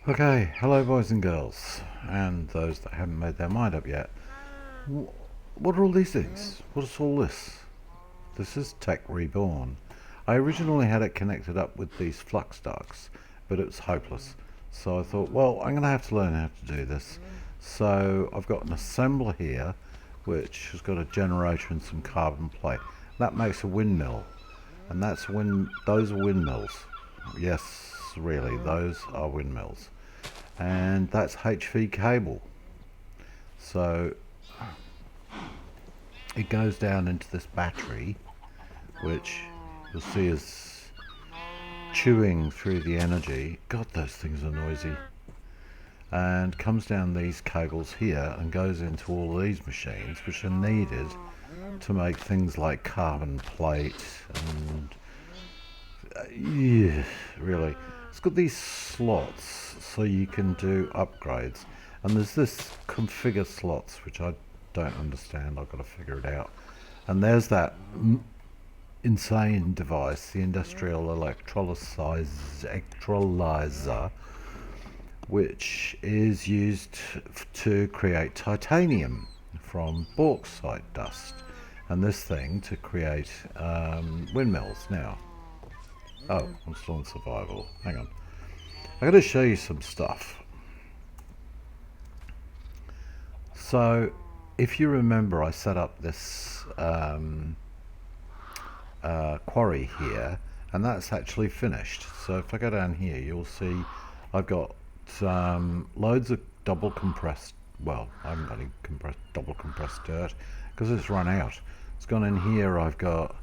Okay, hello boys and girls, and those that haven't made their mind up yet. What are all these things? What is all this? This is Tech Reborn. I originally had it connected up with these flux ducts, but it was hopeless. So I thought, well, I'm going to have to learn how to do this. So I've got an assembler here, which has got a generator and some carbon plate. That makes a windmill, and those are windmills. Yes, really, those are windmills. And that's HV cable. So it goes down into this battery, which you'll see is chewing through the energy. God, those things are noisy. And comes down these cables here and goes into all of these machines, which are needed to make things like carbon plate and yeah, really. It's got these slots so you can do upgrades. And there's this configure slots, which I don't understand. I've got to figure it out. And there's that insane device, the industrial electrolyzer, which is used to create titanium from bauxite dust. And this thing to create windmills now. Oh, I'm still in survival. Hang on. I got to show you some stuff. So, if you remember, I set up this quarry here, and that's actually finished. So if I go down here, you'll see I've got loads of double compressed. Well, I haven't got any double compressed dirt because it's run out. It's gone in here. I've got,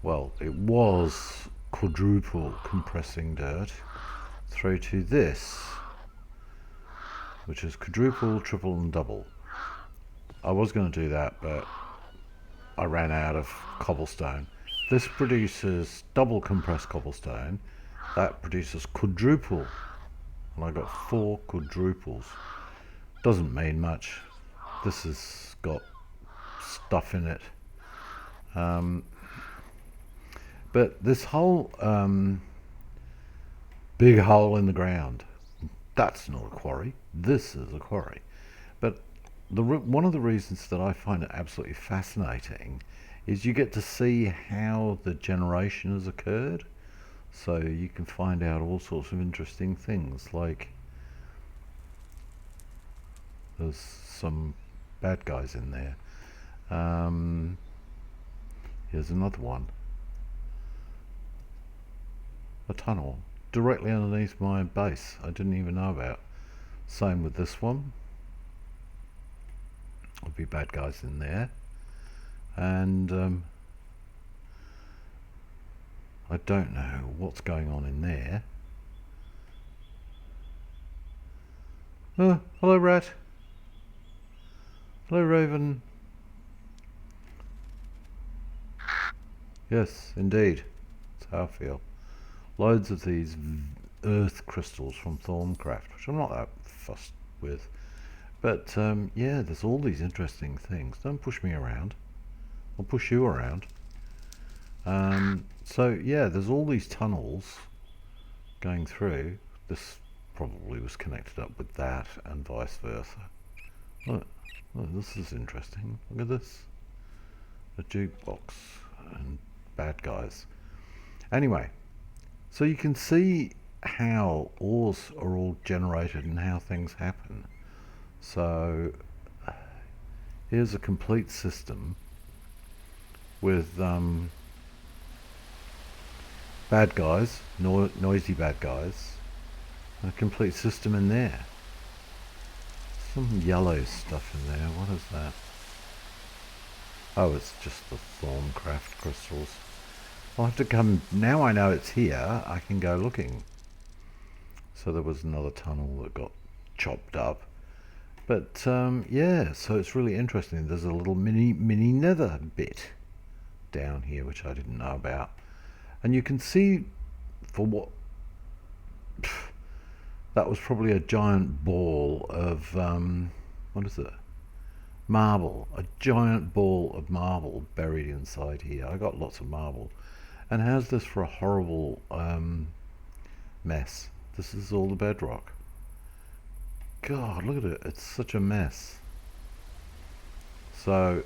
well, it was quadruple compressing dirt through to this, which is quadruple, triple and double. I was going to do that, but I ran out of cobblestone. This produces double compressed cobblestone. That produces quadruple, and I got 4 quadruples. Doesn't mean much. This has got stuff in it. But this whole big hole in the ground, that's not a quarry. This is a quarry. But one of the reasons that I find it absolutely fascinating is you get to see how the generation has occurred. So you can find out all sorts of interesting things, like there's some bad guys in there. Here's another one. A tunnel directly underneath my base I didn't even know about. Same with this one. There'll be bad guys in there. And I don't know what's going on in there. Oh, hello rat. Hello raven. Yes, indeed. That's how I feel. Loads of these earth crystals from Thorncraft, which I'm not that fussed with. But yeah, there's all these interesting things. Don't push me around. I'll push you around. So yeah, there's all these tunnels going through. This probably was connected up with that and vice versa. Look, this is interesting. Look at this. A jukebox and bad guys. Anyway, so you can see how ores are all generated and how things happen. So here's a complete system with bad guys, noisy bad guys, and a complete system in there. Some yellow stuff in there. What is that? Oh, it's just the Thorncraft crystals. I'll have to come, now I know it's here, I can go looking. So there was another tunnel that got chopped up. But yeah, so it's really interesting. There's a little mini nether bit down here which I didn't know about. And you can see for what, that was probably a giant ball of, what is it? Marble. A giant ball of marble buried inside here. I got lots of marble. And how's this for a horrible mess? This is all the bedrock. God, look at it. It's such a mess. So,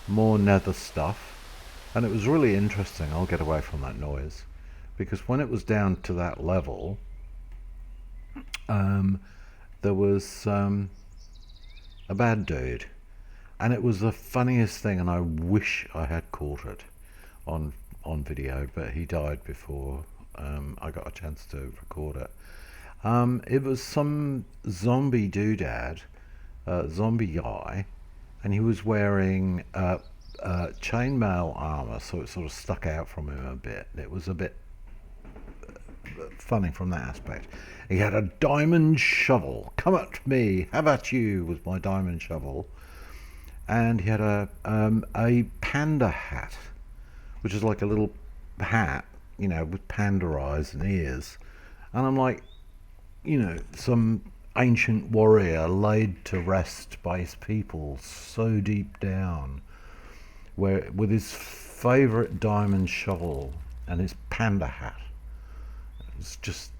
more nether stuff. And it was really interesting. I'll get away from that noise. Because when it was down to that level, there was a bad dude. And it was the funniest thing, and I wish I had caught it on video, but he died before I got a chance to record it. It was some zombie doodad, zombie guy, and he was wearing chainmail armor, so it sort of stuck out from him a bit. It was a bit funny from that aspect. He had a diamond shovel. Come at me, have at you with my diamond shovel. And he had a panda hat, which is like a little hat, you know, with panda eyes and ears. And I'm like, you know, some ancient warrior laid to rest by his people so deep down, where with his favourite diamond shovel and his panda hat. It's just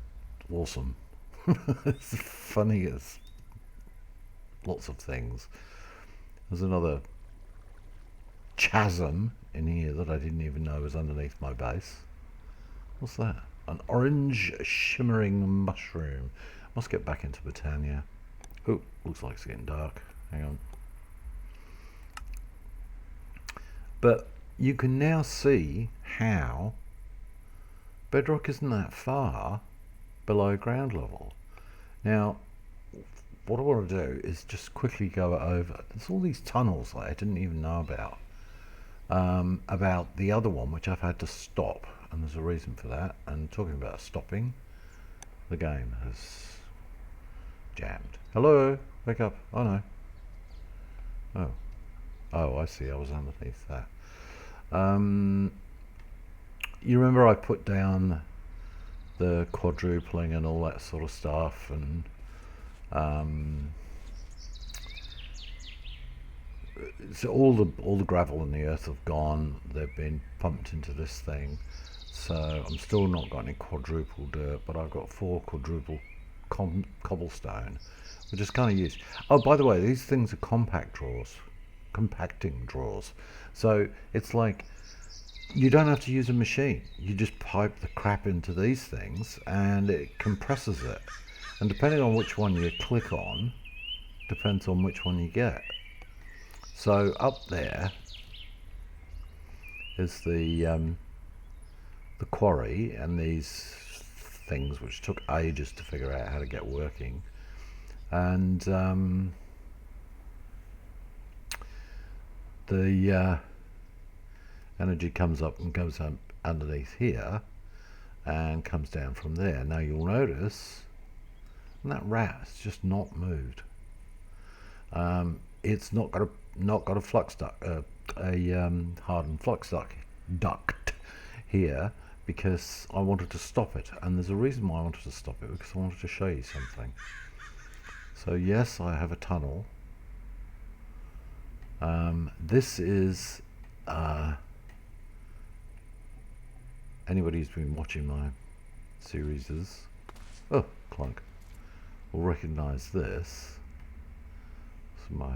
awesome. It's funny as lots of things. There's another chasm in here that I didn't even know was underneath my base. What's that? An orange shimmering mushroom. Must get back into Britannia. Oh, looks like it's getting dark. Hang on. But you can now see how bedrock isn't that far below ground level. Now, what I want to do is just quickly go over. There's all these tunnels that I didn't even know about the other one, which I've had to stop, and there's a reason for that. And talking about stopping, the game has jammed. Hello, wake up. Oh no. Oh, I see. I was underneath that. You remember I put down the quadrupling and all that sort of stuff, and so all the gravel and the earth have gone. They've been pumped into this thing. So I'm still not got any quadruple dirt, but I've got 4 quadruple cobblestone, which is kind of used. Oh, by the way, these things are compacting drawers. So it's like you don't have to use a machine. You just pipe the crap into these things, and it compresses it. And depending on which one you click on, depends on which one you get. So up there is the quarry, and these things which took ages to figure out how to get working. And the energy comes up and goes up underneath here and comes down from there. Now you'll notice that rat has just not moved. It's not got a flux duct, hardened flux duct here, because I wanted to stop it, and there's a reason why I wanted to stop it, because I wanted to show you something. So yes, I have a tunnel. This is anybody who's been watching my series clunk will recognize this. This is my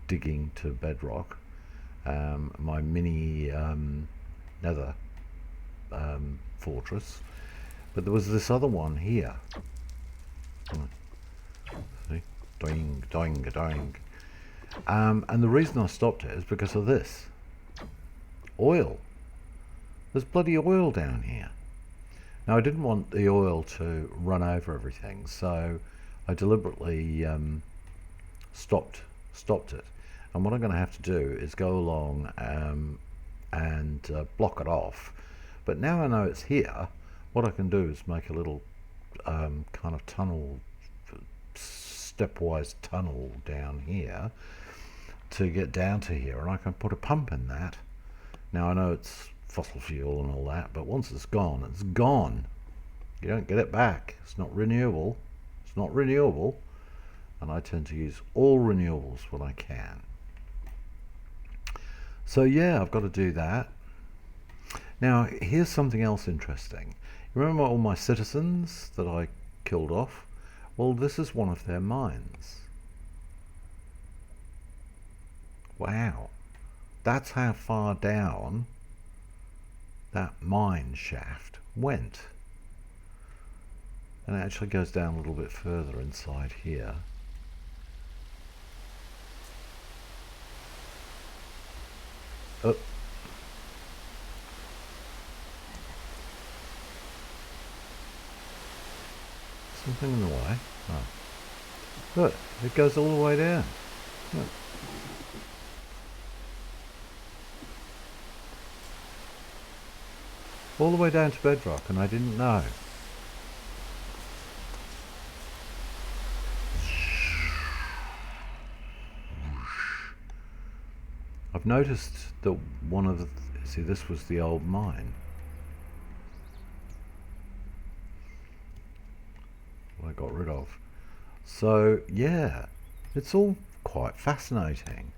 digging to bedrock, my mini nether fortress. But there was this other one here. See? Doing, doing, doing. And the reason I stopped it is because of this. Oil. There's bloody oil down here. Now I didn't want the oil to run over everything, so I deliberately stopped it. And what I'm going to have to do is go along and block it off. But now I know it's here, what I can do is make a little kind of tunnel, stepwise tunnel down here to get down to here, and I can put a pump in that. Now I know it's fossil fuel and all that, but once it's gone, it's gone. You don't get it back. It's not renewable. It's not renewable, and I tend to use all renewables when I can. So yeah, I've got to do that. Now, here's something else interesting. You remember all my citizens that I killed off? Well, this is one of their mines. Wow. That's how far down that mine shaft went. And it actually goes down a little bit further inside here. Oh. Something in the way. Oh. Look, it goes all the way down. Look. All the way down to bedrock, and I didn't know. I've noticed that one of the... see, this was the old mine. What I got rid of. So, yeah, it's all quite fascinating.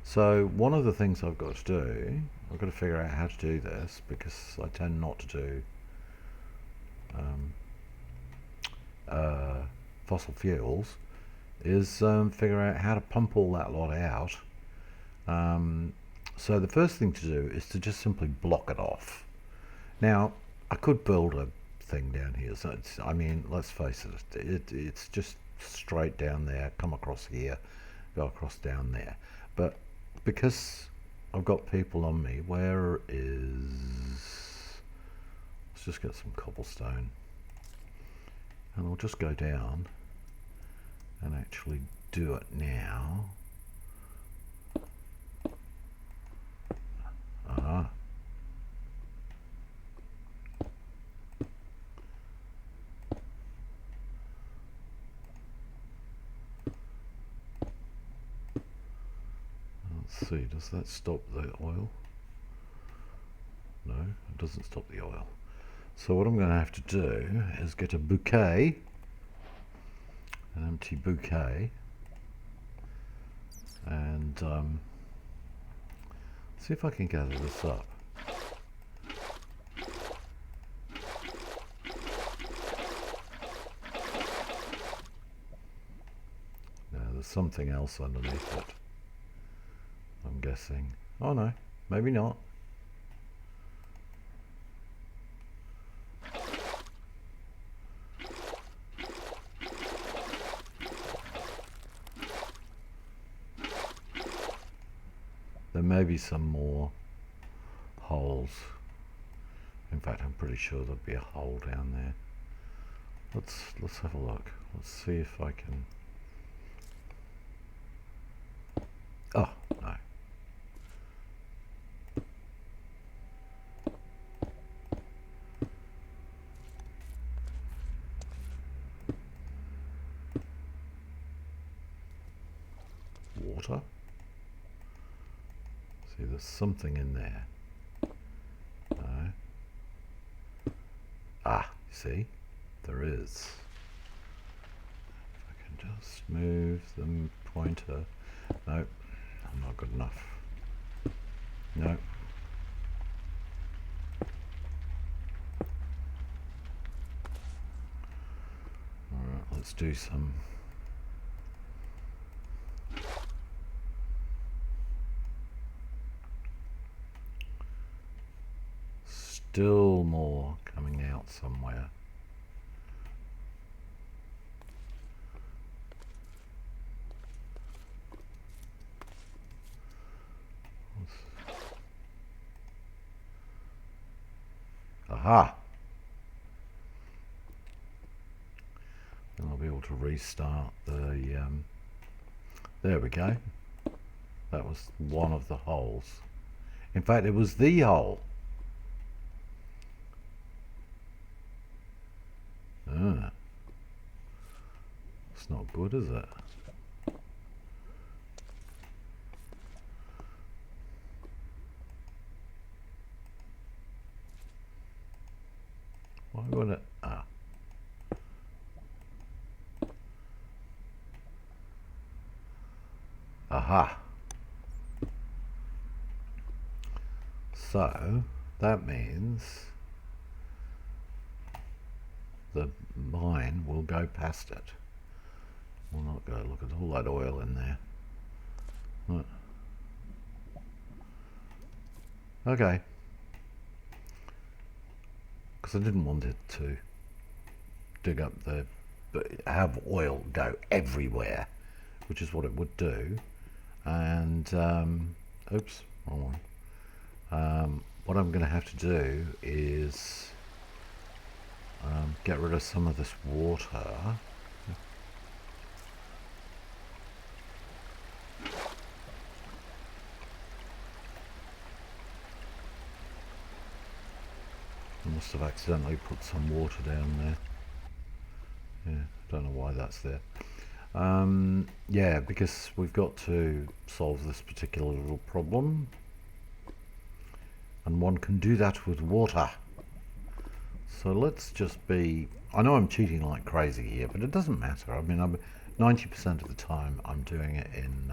So, one of the things I've got to do, I've got to figure out how to do this, because I tend not to do fossil fuels, is figure out how to pump all that lot out. So the first thing to do is to just simply block it off. Now, I could build a thing down here. So it's, I mean, let's face it, it's just straight down there, come across here, go across down there. But because I've got people on me, where is... let's just get some cobblestone. And I'll just go down and actually do it now. Ah. Let's see, does that stop the oil? No, it doesn't stop the oil. So what I'm going to have to do is get a bouquet, an empty bouquet, and see if I can gather this up. No, there's something else underneath it, I'm guessing. Oh no, maybe not. There may be some more holes. In fact, I'm pretty sure there'll be a hole down there. Let's have a look. Let's see if I can... oh, no. Water? See, there's something in there. No. Ah, see? There is. If I can just move the pointer. No, I'm not good enough. No. Alright, let's do some... still more coming out somewhere. Aha! Then I'll be able to restart the... there we go. That was one of the holes. In fact, it was the hole. Ah. It's not good, is it? Why would it? Ah. Aha. So, that means the mine will go past it. We'll not go look at all that oil in there. Right. Okay. Because I didn't want it to dig up have oil go everywhere, which is what it would do. And oops, wrong one. What I'm going to have to do is get rid of some of this water. I must have accidentally put some water down there. Yeah, don't know why that's there. Yeah, because we've got to solve this particular little problem, and one can do that with water. So let's just be, I know I'm cheating like crazy here, but it doesn't matter. I mean, 90% of the time I'm doing it in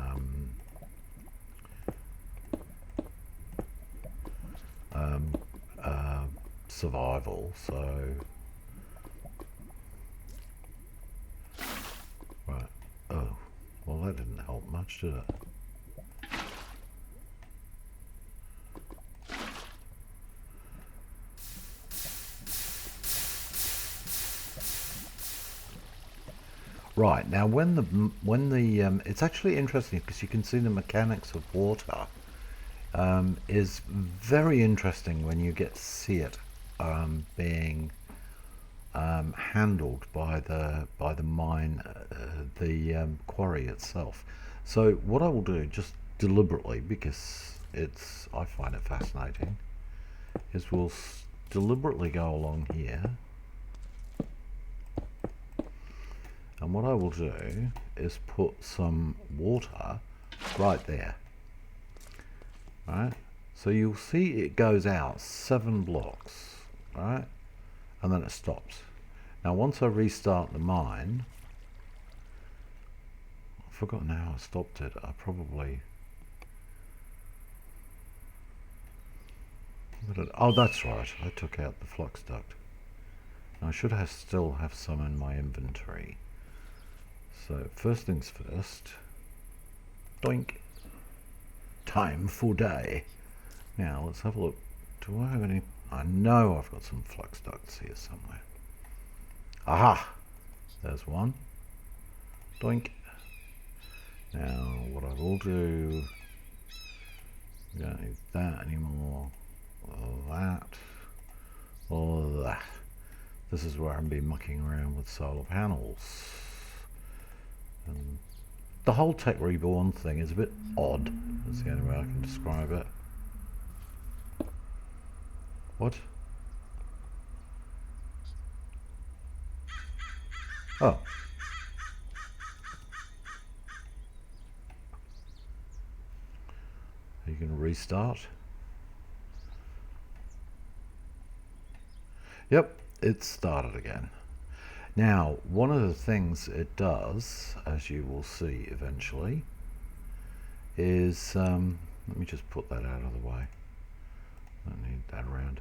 survival, so right. Oh, well, that didn't help much, did it? Right, now when the it's actually interesting because you can see the mechanics of water is very interesting when you get to see it being handled by the mine, the quarry itself. So what I will do, just deliberately, because I find it fascinating, is we'll deliberately go along here, and what I will do is put some water right there. Right, so you'll see it goes out 7 blocks, right, and then it stops. Now once I restart the mine, I've forgotten how I stopped it. I probably, oh, that's right, I took out the flux duct. Now I should still have some in my inventory. So first things first, doink, time for day. Now let's have a look. Do I have any? I know I've got some flux ducts here somewhere. Aha! There's one. Doink. Now what I will do, we don't need that anymore. That. Or that. This is where I'm be mucking around with solar panels. And the whole Tech Reborn thing is a bit odd. That's the only way I can describe it. What? Oh. Are you going to restart? Yep, it started again. Now, one of the things it does, as you will see eventually, is, let me just put that out of the way. I don't need that around.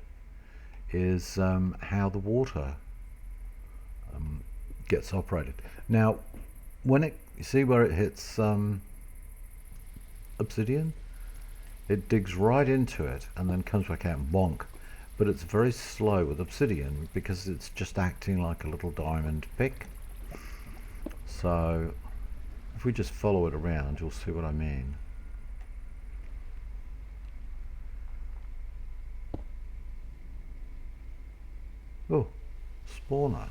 Is how the water gets operated. Now, when you see where it hits obsidian, it digs right into it and then comes back out and bonk. But it's very slow with obsidian because it's just acting like a little diamond pick. So if we just follow it around, you'll see what I mean. Oh, spawner.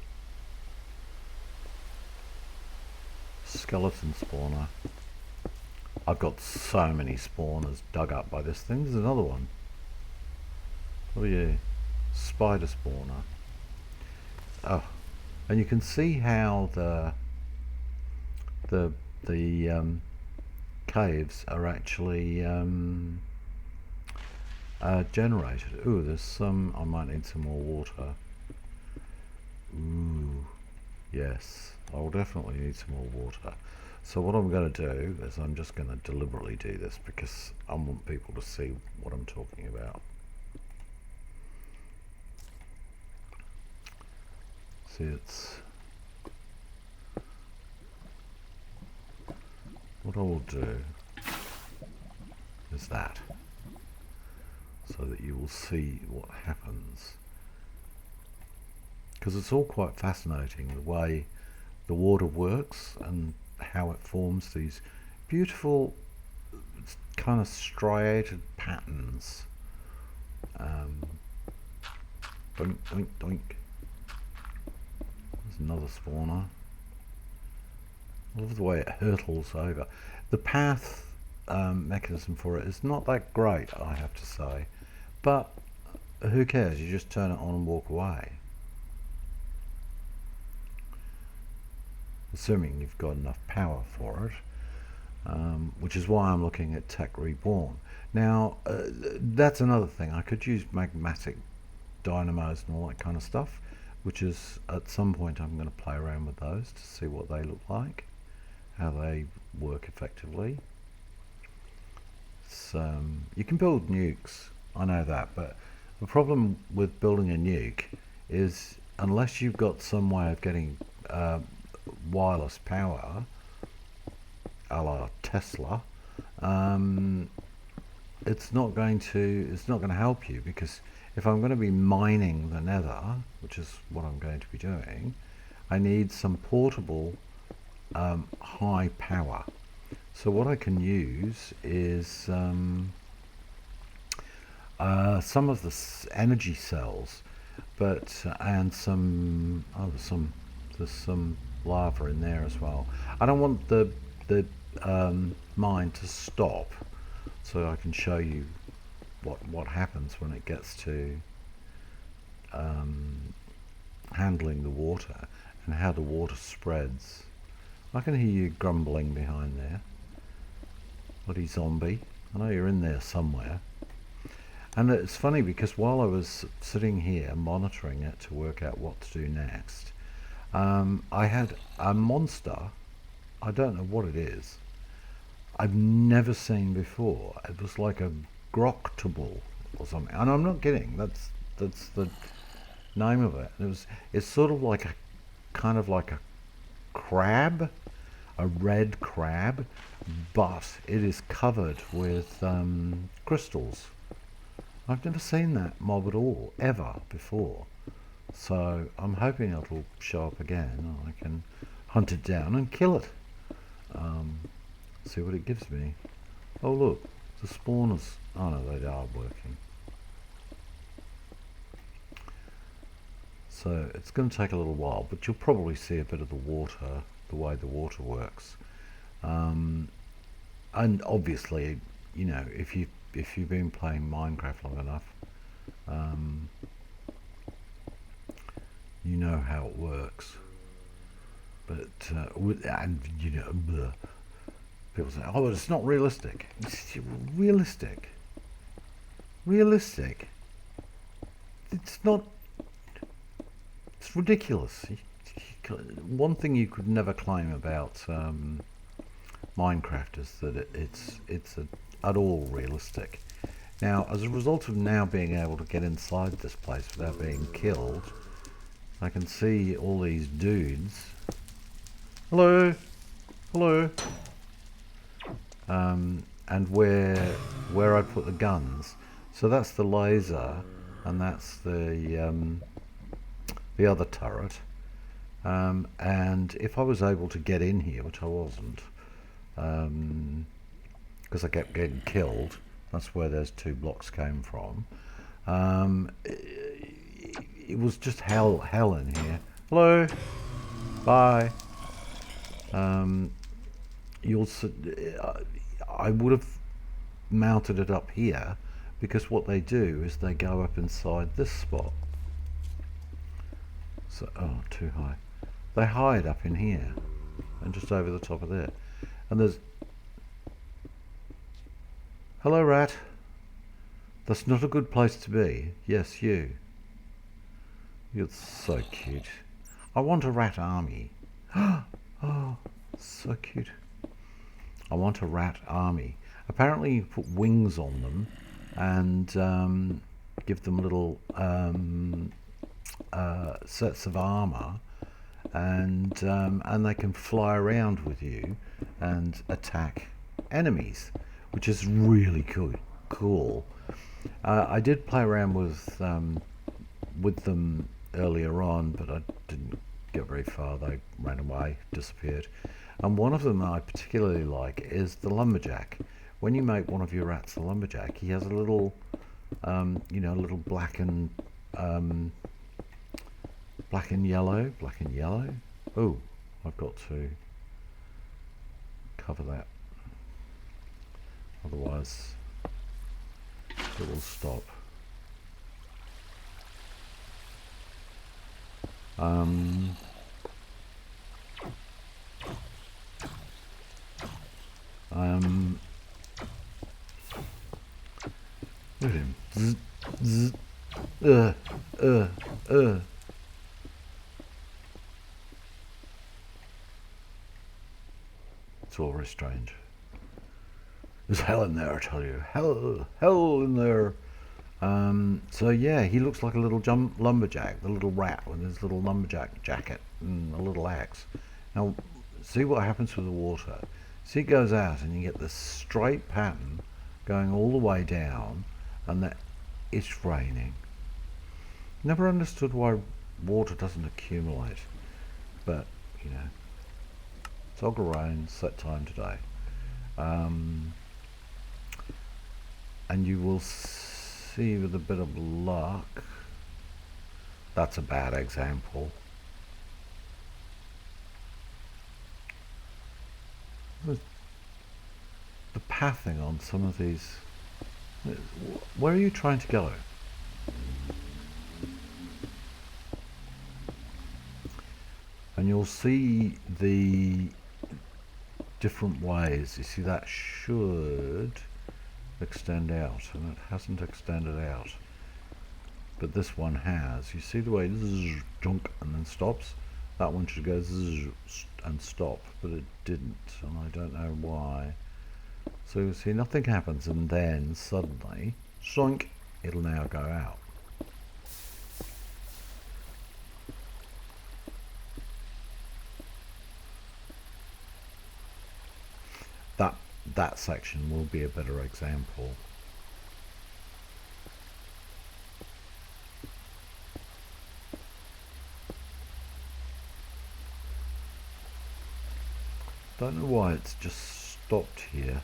Skeleton spawner. I've got so many spawners dug up by this thing. There's another one. What are you? Spider spawner. Oh, and you can see how the caves are actually generated. Ooh, there's some. I might need some more water. Ooh, yes, I will definitely need some more water. So what I'm going to do is I'm just going to deliberately do this because I want people to see what I'm talking about. See, it's what I will do is that, so that you will see what happens, because it's all quite fascinating the way the water works and how it forms these beautiful kind of striated patterns. Doink, doink, doink. There's another spawner. I love the way it hurtles over. The path mechanism for it is not that great, I have to say, but who cares? You just turn it on and walk away, assuming you've got enough power for it, which is why I'm looking at Tech Reborn. Now, that's another thing. I could use magmatic dynamos and all that kind of stuff, which is, at some point I'm going to play around with those to see what they look like, how they work effectively. You can build nukes, I know that, but the problem with building a nuke is, unless you've got some way of getting wireless power, a la Tesla, it's not going to help you, because if I'm going to be mining the nether, which is what I'm going to be doing, I need some portable high power. So what I can use is some of the energy cells, but and some there's some lava in there as well. I don't want the mine to stop, so I can show you what happens when it gets to handling the water and how the water spreads. I can hear you grumbling behind there. Bloody zombie. I know you're in there somewhere. And it's funny, because while I was sitting here monitoring it to work out what to do next, I had a monster, I don't know what it is, I've never seen before. It was like a groctable or something, and I'm not kidding, that's the name of it. It's sort of like a kind of like a crab, a red crab, but it is covered with crystals. I've never seen that mob at all, ever, before. So I'm hoping it'll show up again and I can hunt it down and kill it. See what it gives me. Oh look, the spawners. Oh no, they are working. So it's going to take a little while, but you'll probably see a bit of the water, the way the water works. And obviously, you know, if you've been playing Minecraft long enough, you know how it works. But and you know, bleh. People say, "Oh, but it's not realistic." It's realistic. Realistic. It's not. It's ridiculous. One thing you could never claim about Minecraft is that it's at all realistic. Now, as a result of now being able to get inside this place without being killed, I can see all these dudes. Hello, hello. And where I put the guns. So that's the laser, and that's the other turret. And if I was able to get in here, which I wasn't, because I kept getting killed, that's where those 2 blocks came from. It was just hell in here. Hello, bye. I would have mounted it up here, because what they do is they go up inside this spot. So, oh, too high. They hide up in here and just over the top of there. And there's... Hello, rat. That's not a good place to be. Yes, you. You're so cute. I want a rat army. Oh, so cute. I want a rat army. Apparently you put wings on them and give them little sets of armor, and they can fly around with you and attack enemies, which is really cool. I did play around with them earlier on, but I didn't get very far. They ran away, disappeared. And one of them I particularly like is the lumberjack. When you make one of your rats a lumberjack, he has a little, little black and yellow. Oh, I've got to cover that, otherwise it will stop. Look at him. Zzz, zzz, uh. It's all very strange. There's hell in there, I tell you. Hell in there. So yeah, he looks like a little lumberjack, the little rat with his little lumberjack jacket and a little axe. Now, see what happens with the water. See, it goes out and you get this straight pattern going all the way down, and that it's raining. Never understood why water doesn't accumulate, but it's all gonna rain, set time today. And you will see, with a bit of luck, that's a bad example. The pathing on some of these, where are you trying to go? And you'll see the different ways. You see, that should extend out, and it hasn't extended out, but this one has. You see the way zzz, junk, and then stops? That one should go zzz, and stop, but it didn't, and I don't know why. So you see, nothing happens, and then suddenly, shunk, it'll now go out. That section will be a better example. Don't know why it's just stopped here.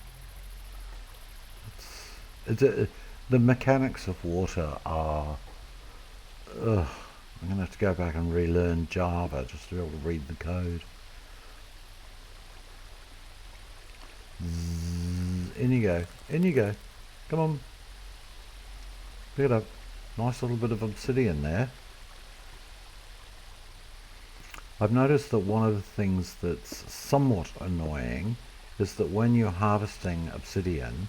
The mechanics of water are... I'm going to have to go back and relearn Java just to be able to read the code. In you go. Come on. Pick it up. Nice little bit of obsidian there. I've noticed that one of the things that's somewhat annoying is that when you're harvesting obsidian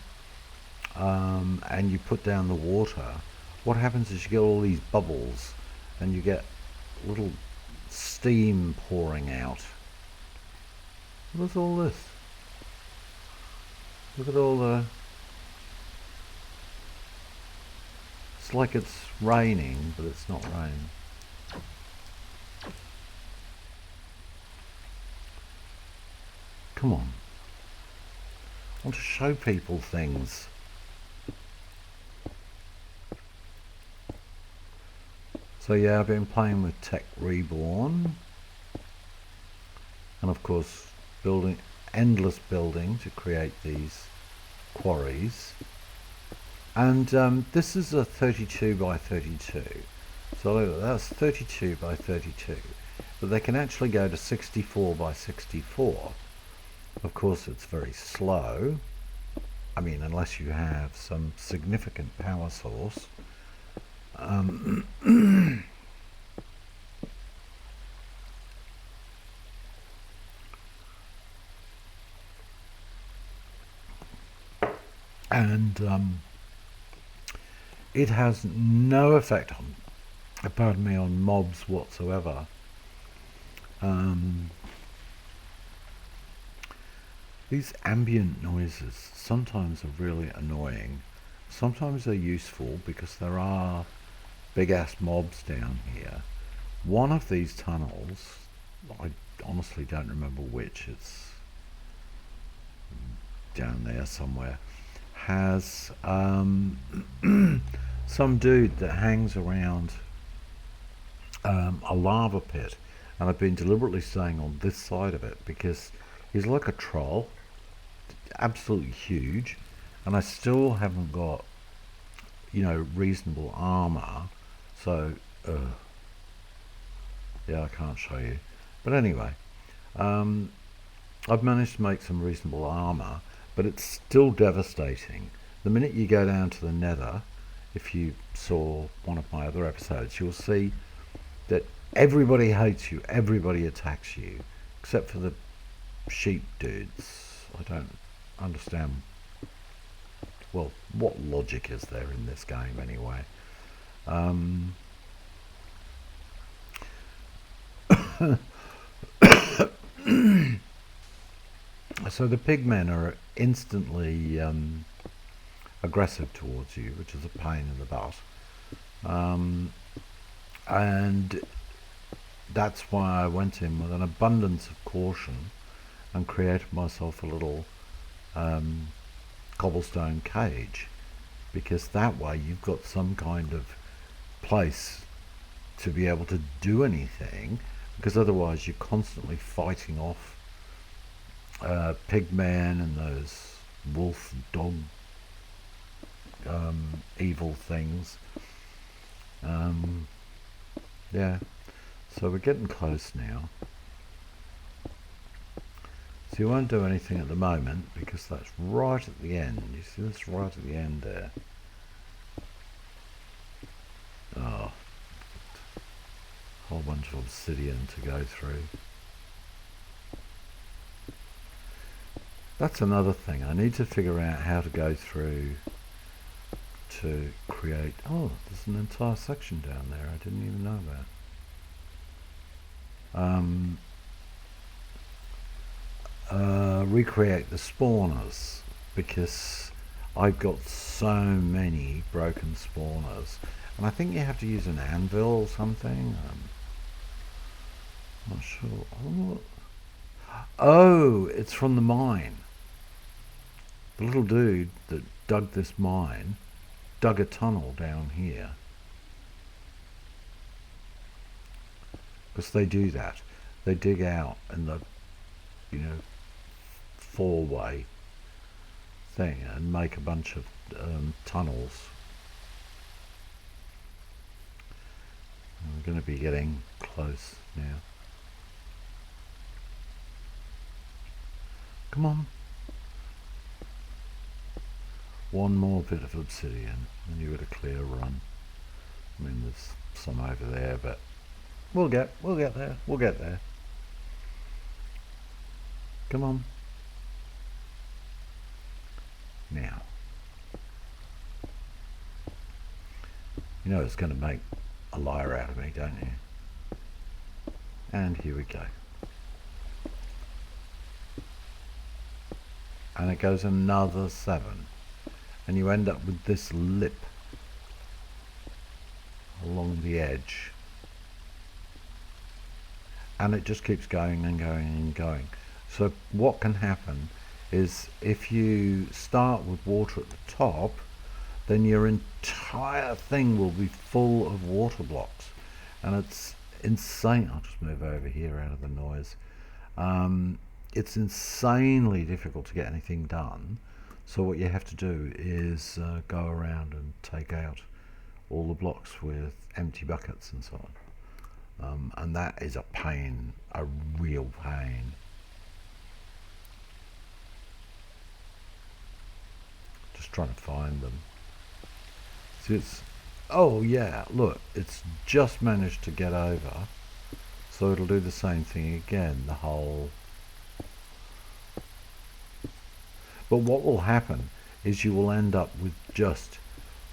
and you put down the water, what happens is you get all these bubbles and you get little steam pouring out. What's all this? Look at all the... It's like it's raining, but it's not rain. Come on. I want to show people things. So yeah, I've been playing with Tech Reborn. And of course, endless building to create these quarries. And this is a 32 by 32. So that's 32 by 32. But they can actually go to 64 by 64. Of course, it's very slow. I mean, unless you have some significant power source. And it has no effect on mobs whatsoever. These ambient noises sometimes are really annoying. Sometimes they're useful because there are big ass mobs down here. One of these tunnels I honestly don't remember which, it's down there somewhere, has some dude that hangs around a lava pit, and I've been deliberately staying on this side of it because he's like a troll, absolutely huge, and I still haven't got, reasonable armor. So, yeah, I can't show you. But anyway, um, I've managed to make some reasonable armor, but it's still devastating. The minute you go down to the nether, if you saw one of my other episodes, you'll see that everybody hates you, everybody attacks you, except for the sheep dudes. I don't understand, well, what logic is there in this game anyway? Um, so the pigmen are instantly aggressive towards you, which is a pain in the butt. And that's why I went in with an abundance of caution and created myself a little cobblestone cage, because that way you've got some kind of place to be able to do anything, because otherwise you're constantly fighting off pigmen and those wolf dog evil things. Yeah, so we're getting close now. So you won't do anything at the moment because that's right at the end. You see this right at the end there? Oh, whole bunch of obsidian to go through. That's another thing. I need to figure out how to go through to create... Oh, there's an entire section down there. I didn't even know that. Recreate the spawners, because I've got so many broken spawners, and I think you have to use an anvil or something. I'm not sure. Oh, it's from the mine. The little dude that dug this mine dug a tunnel down here, because they do that. They dig out in the, four-way thing and make a bunch of tunnels. And we're going to be getting close now. Come on. One more bit of obsidian and you've got a clear run. I mean, there's some over there, but we'll get there. We'll get there. Come on. Now. You know it's going to make a liar out of me, don't you? And here we go. And it goes another 7. And you end up with this lip along the edge. And it just keeps going and going and going. So what can happen is, if you start with water at the top, then your entire thing will be full of water blocks. And it's insane. I'll just move over here out of the noise. It's insanely difficult to get anything done. So what you have to do is go around and take out all the blocks with empty buckets and so on. And that is a pain, a real pain. Just trying to find them. See, oh yeah, look, it's just managed to get over. So it'll do the same thing again, the whole... But what will happen is you will end up with just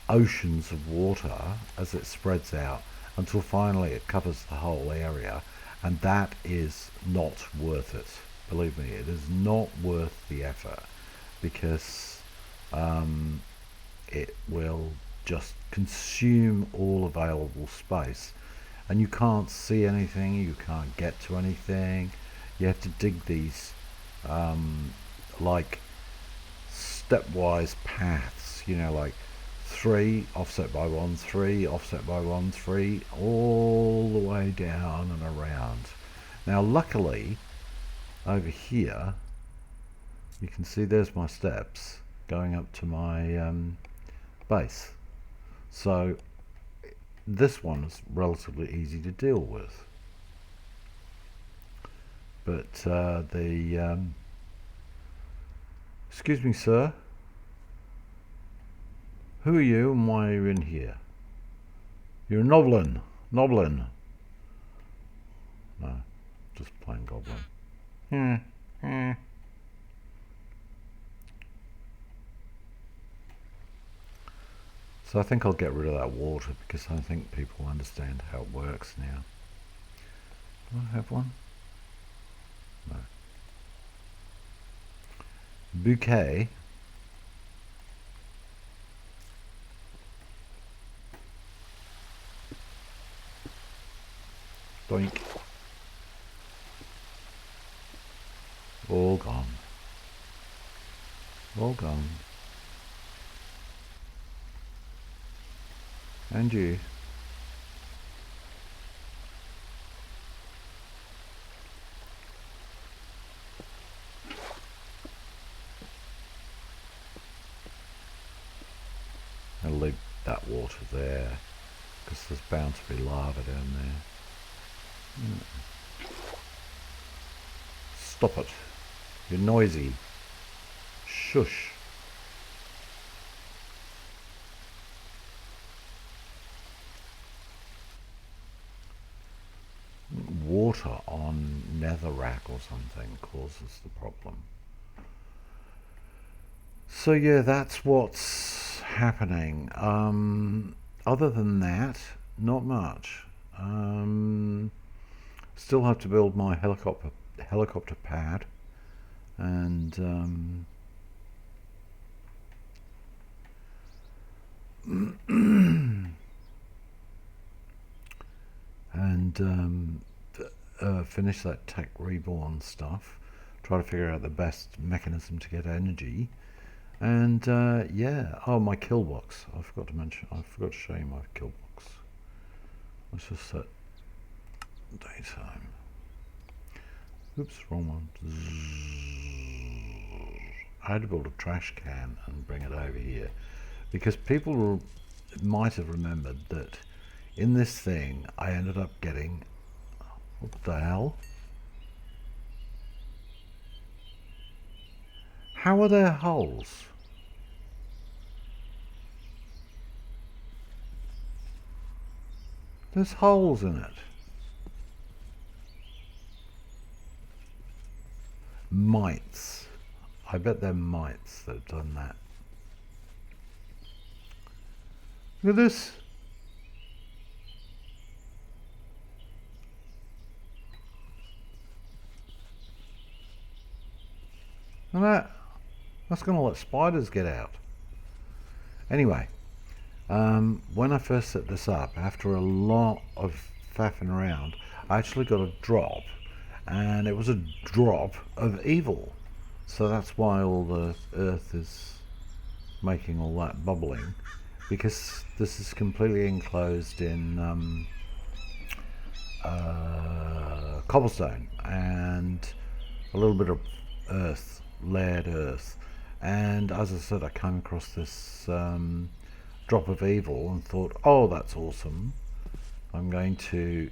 oceans of water as it spreads out until finally it covers the whole area, and that is not worth it. Believe me, it is not worth the effort, because it will just consume all available space, and you can't see anything, you can't get to anything. You have to dig these like stepwise paths, you know, like 3 offset by 1, 3 offset by 1, 3, all the way down and around. Now luckily over here you can see there's my steps going up to my base, so this one is relatively easy to deal with. But excuse me, sir, who are you and why are you in here? You're a Noblin. Noblin. No, just plain goblin. So I think I'll get rid of that water because I think people understand how it works now. Do I have one? No. Bouquet. Doink. All gone. All gone. And you. I'll leave that water there because there's bound to be lava down there. Stop it. You're noisy. Shush. Water on netherrack or something causes the problem. So yeah, that's what's happening. Other than that, not much. Still have to build my helicopter pad, and finish that tech reborn stuff. Try to figure out the best mechanism to get energy. And yeah, oh, my kill box. I forgot to show you my kill box. Let's just set daytime. Oops, wrong one. I had to build a trash can and bring it over here because people might have remembered that in this thing I ended up getting, what the hell? How are there holes? There's holes in it. Mites. I bet they're mites that have done that. Look at this. And that's going to let spiders get out. Anyway, when I first set this up, after a lot of faffing around, I actually got a drop, and it was a drop of evil. So that's why all the earth is making all that bubbling, because this is completely enclosed in cobblestone and a little bit of earth, layered earth. And as I said, I came across this drop of evil and thought, oh, that's awesome, I'm going to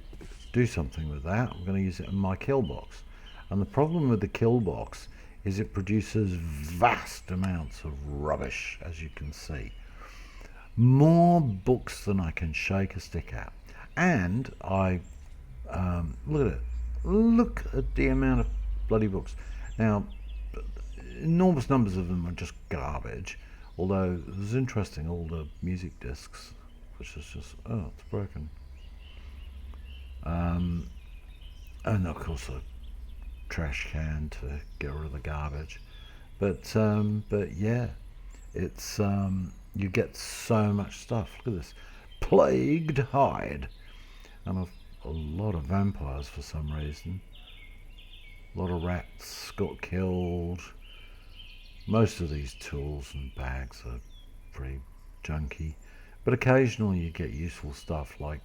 do something with that. I'm going to use it in my kill box. And the problem with the kill box is it produces vast amounts of rubbish, as you can see. More books than I can shake a stick at. And I look at it. Look at the amount of bloody books. Now, enormous numbers of them are just garbage. Although it's interesting, all the music discs, which is just, oh, it's broken. And of course a trash can to get rid of the garbage. But yeah, it's you get so much stuff. Look at this, plagued hide, and I've a lot of vampires for some reason. A lot of rats got killed. Most of these tools and bags are pretty junky, but occasionally you get useful stuff like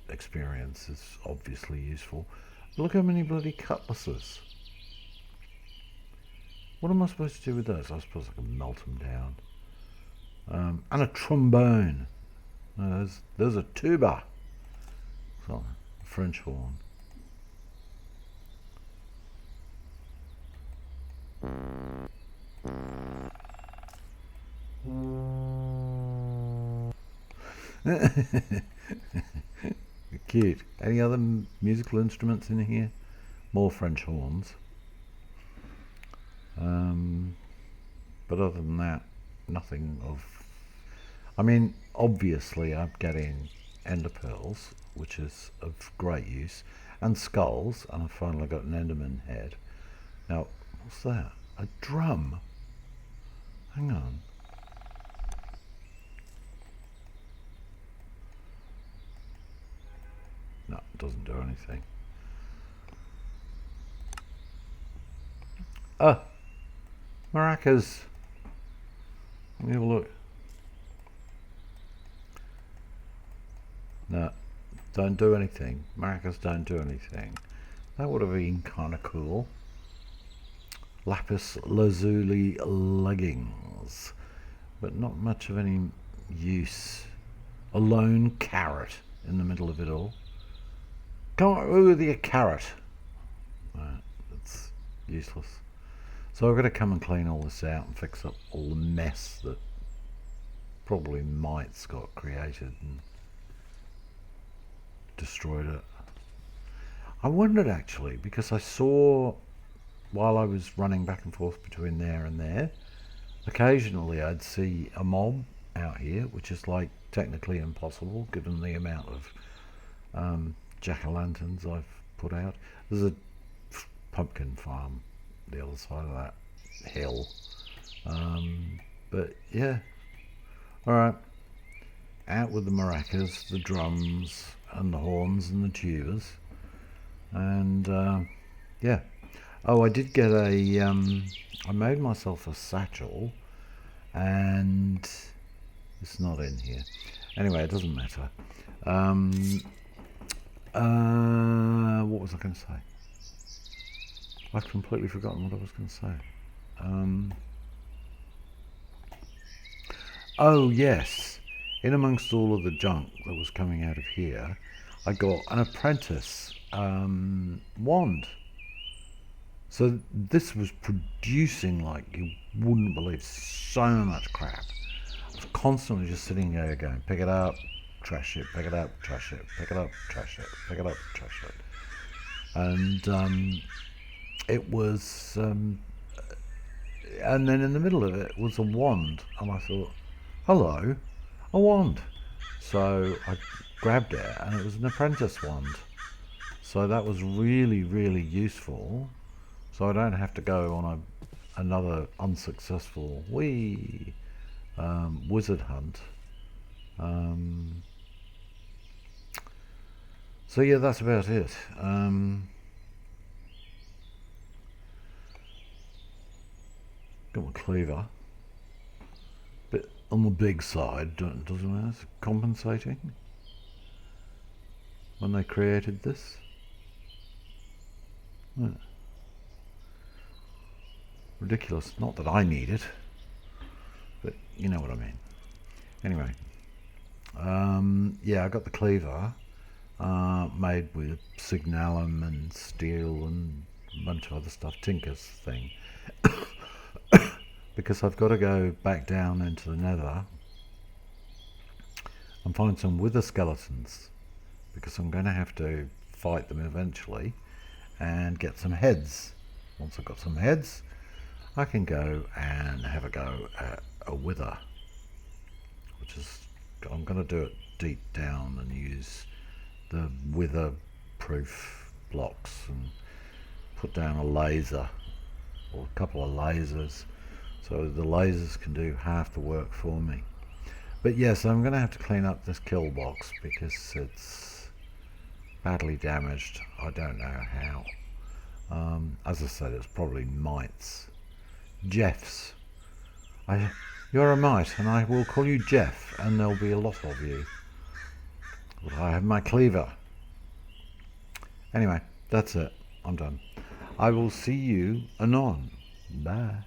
experience is obviously useful. Look how many bloody cutlasses. What am I supposed to do with those? I suppose I can melt them down. And a trombone. There's a tuba. So, French horn. Cute. Any other musical instruments in here? More French horns. But other than that, nothing of... I mean, obviously I'm getting ender pearls, which is of great use, and skulls, and I've finally got an enderman head. Now, what's that? A drum? Hang on. No, it doesn't do anything. Ah! Maracas! Let me have a look. No, don't do anything. Maracas don't do anything. That would have been kind of cool. Lapis lazuli leggings, but not much of any use. A lone carrot in the middle of it all. Come on with your carrot. Right, that's useless. So I've got to come and clean all this out and fix up all the mess that probably mites got created and destroyed it. I wondered actually, because I saw while I was running back and forth between there and there, occasionally I'd see a mob out here, which is like technically impossible given the amount of jack-o'-lanterns I've put out. There's a pumpkin farm the other side of that hill, but yeah, alright, out with the maracas, the drums and the horns and the tubas, and yeah. Oh, I did get a I made myself a satchel, and it's not in here anyway, it doesn't matter. What was I going to say? I've completely forgotten what I was going to say. Oh yes, in amongst all of the junk that was coming out of here, I got an apprentice wand. So this was producing like you wouldn't believe, so much crap. I was constantly just sitting there going, pick it up, trash it, pick it up, trash it, pick it up, trash it, pick it up, trash it. And it was, and then in the middle of it was a wand, and I thought, hello, a wand. So I grabbed it, and it was an apprentice wand. So that was really, really useful. So I don't have to go on another unsuccessful wizard hunt. So yeah, that's about it. Got my cleaver, bit on the big side, doesn't it? Compensating when they created this. Yeah. Ridiculous. Not that I need it, but you know what I mean. Anyway, yeah, I got the cleaver made with signalum and steel and a bunch of other stuff, Tinker's thing. Because I've got to go back down into the nether and find some wither skeletons, because I'm going to have to fight them eventually and get some heads. Once I've got some heads, I can go and have a go at a wither, which is, I'm going to do it deep down and use the wither proof blocks and put down a laser or a couple of lasers, so the lasers can do half the work for me. But yes, I'm going to have to clean up this kill box because it's badly damaged. I don't know how. As I said, it's probably mites. Jeffs. You're a mite, and I will call you Jeff, and there'll be a lot of you. But I have my cleaver. Anyway, that's it. I'm done. I will see you anon. Bye.